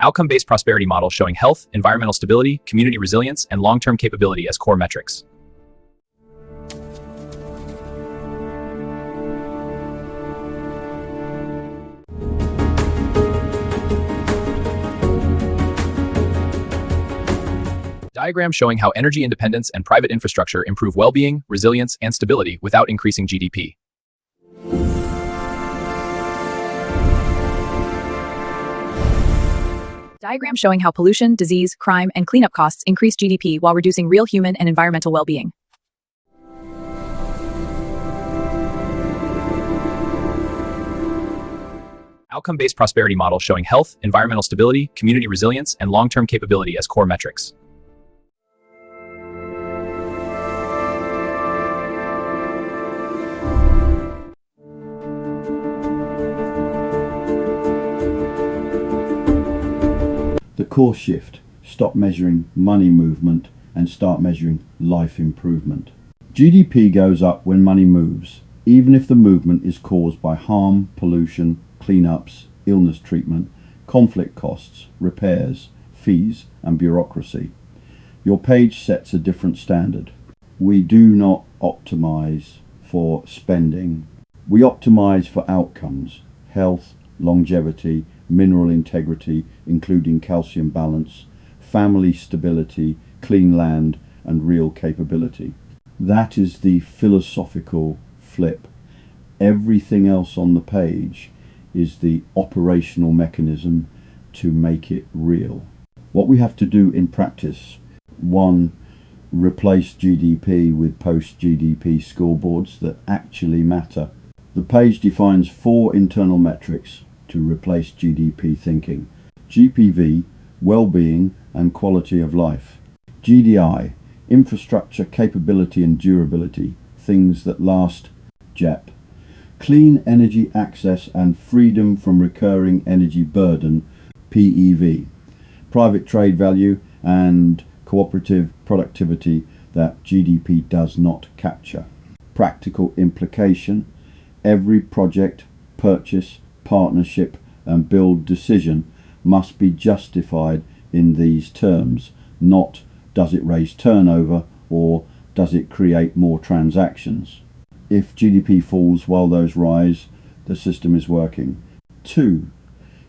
Outcome-based prosperity model showing health, environmental stability, community resilience, and long-term capability as core metrics. Diagram showing how energy independence and private infrastructure improve well-being, resilience, and stability without increasing GDP. Diagram showing how pollution, disease, crime, and cleanup costs increase GDP while reducing real human and environmental well-being. Outcome-based prosperity model showing health, environmental stability, community resilience, and long-term capability as core metrics. The course shift. Stop measuring money movement and start measuring life improvement. GDP goes up when money moves, even if the movement is caused by harm, pollution, cleanups, illness treatment, conflict costs, repairs, fees, and bureaucracy. Your page sets a different standard. We do not optimize for spending. We optimize for outcomes: health, longevity, mineral integrity, including calcium balance, family stability, clean land, and real capability. That is the philosophical flip. Everything else on the page is the operational mechanism to make it real. What we have to do in practice: 1. Replace GDP with post-GDP scoreboards that actually matter. The page defines 4 internal metrics to replace GDP thinking: GPV, well-being and quality of life; GDI, infrastructure, capability and durability, things that last; GEP, clean energy access and freedom from recurring energy burden; PEV, private trade value and cooperative productivity that GDP does not capture. Practical implication: every project, purchase, partnership and build decision must be justified in these terms, not does it raise turnover or does it create more transactions. If GDP falls while those rise, the system is working. 2.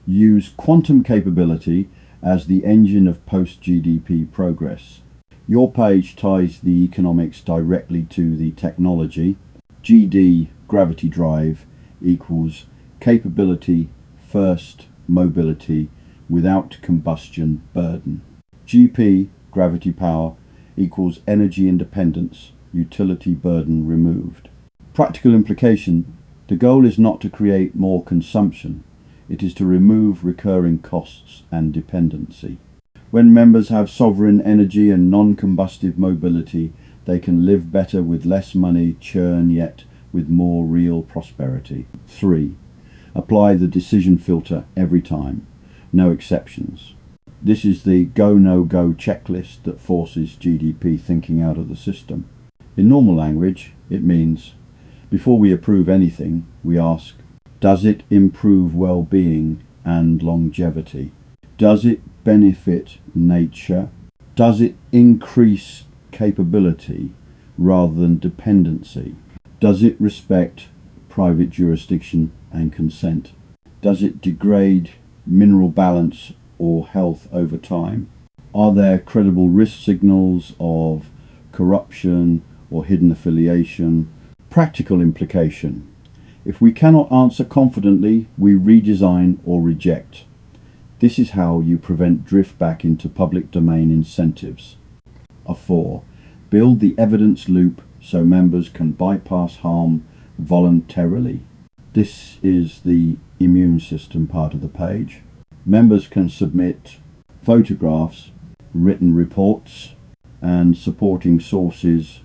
Use quantum capability as the engine of post-GDP progress. Your page ties the economics directly to the technology. GD, gravity drive, equals capability first mobility without combustion burden. GP, gravity power, equals energy independence, utility burden removed. Practical implication: the goal is not to create more consumption, it is to remove recurring costs and dependency. When members have sovereign energy and non-combustive mobility, they can live better with less money, churn yet with more real prosperity. 3. Apply the decision filter every time, no exceptions. This is the go-no-go checklist that forces GDP thinking out of the system. In normal language, it means, before we approve anything, we ask, does it improve well-being and longevity? Does it benefit nature? Does it increase capability rather than dependency? Does it respect private jurisdiction and consent? Does it degrade mineral balance or health over time? Are there credible risk signals of corruption or hidden affiliation? Practical implication: if we cannot answer confidently, we redesign or reject. This is how you prevent drift back into public domain incentives. 4. Build the evidence loop so members can bypass harm voluntarily. This is the immune system part of the page. Members can submit photographs, written reports, and supporting sources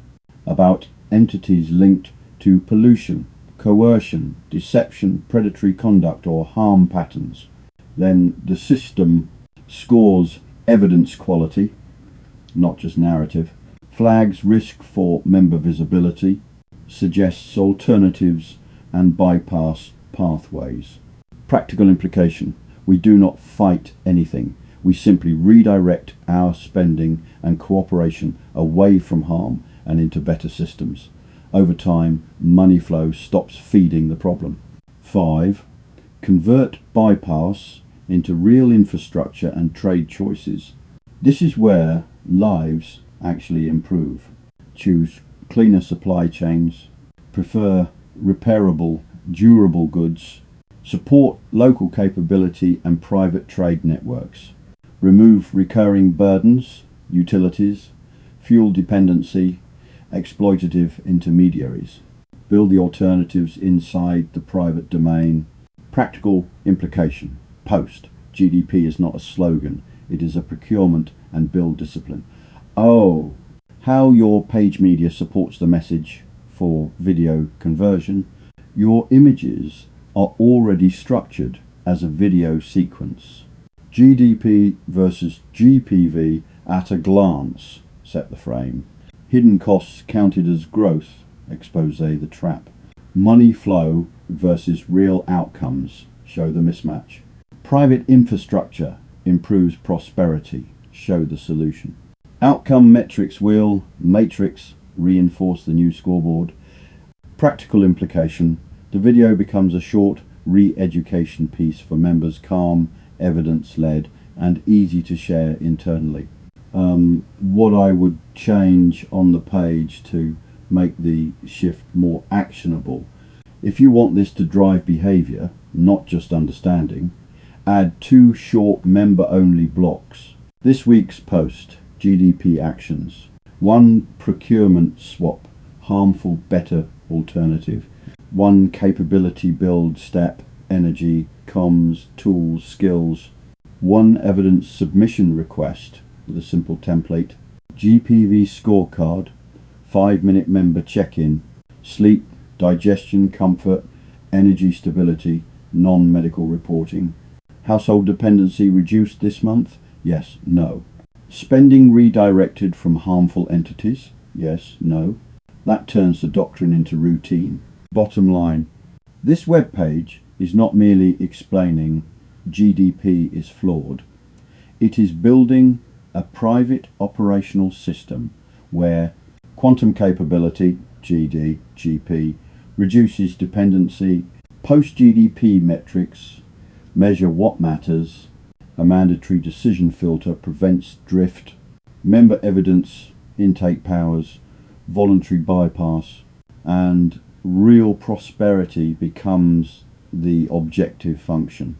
about entities linked to pollution, coercion, deception, predatory conduct, or harm patterns. Then the system scores evidence quality, not just narrative, flags risk for member visibility, suggests alternatives and bypass pathways. Practical implication: We do not fight anything. We simply redirect our spending and cooperation away from harm and into better systems. Over time, money flow stops feeding the problem. 5. Convert bypass into real infrastructure and trade choices. This is where lives actually improve. Choose cleaner supply chains, prefer repairable, durable goods, support local capability and private trade networks, remove recurring burdens, utilities, fuel dependency, exploitative intermediaries, build the alternatives inside the private domain. Practical implication. Post. GDP is not a slogan, it is a procurement and build discipline. Oh, how your page media supports the message for video conversion. Your images are already structured as a video sequence. GDP versus GPV at a glance set the frame. Hidden costs counted as growth, expose the trap. Money flow versus real outcomes, show the mismatch. Private infrastructure improves prosperity, show the solution. Outcome metrics wheel, matrix, reinforce the new scoreboard. Practical implication, the video becomes a short re-education piece for members, calm, evidence-led, and easy to share internally. What I would change on the page to make the shift more actionable. If you want this to drive behavior, not just understanding, add 2 short member-only blocks. This week's post, GDP actions. 1 procurement swap, harmful better alternative. 1 capability build step, energy, comms, tools, skills. 1 evidence submission request with a simple template. GPV scorecard, 5-minute member check-in, sleep, digestion, comfort, energy stability, non-medical reporting. Household dependency reduced this month? Yes, no. Spending redirected from harmful entities? Yes, no. That turns the doctrine into routine. Bottom line, this web page is not merely explaining GDP is flawed. It is building a private operational system where quantum capability, GP, reduces dependency, post-GDP metrics measure what matters, a mandatory decision filter prevents drift, member evidence, intake powers, voluntary bypass, and real prosperity becomes the objective function.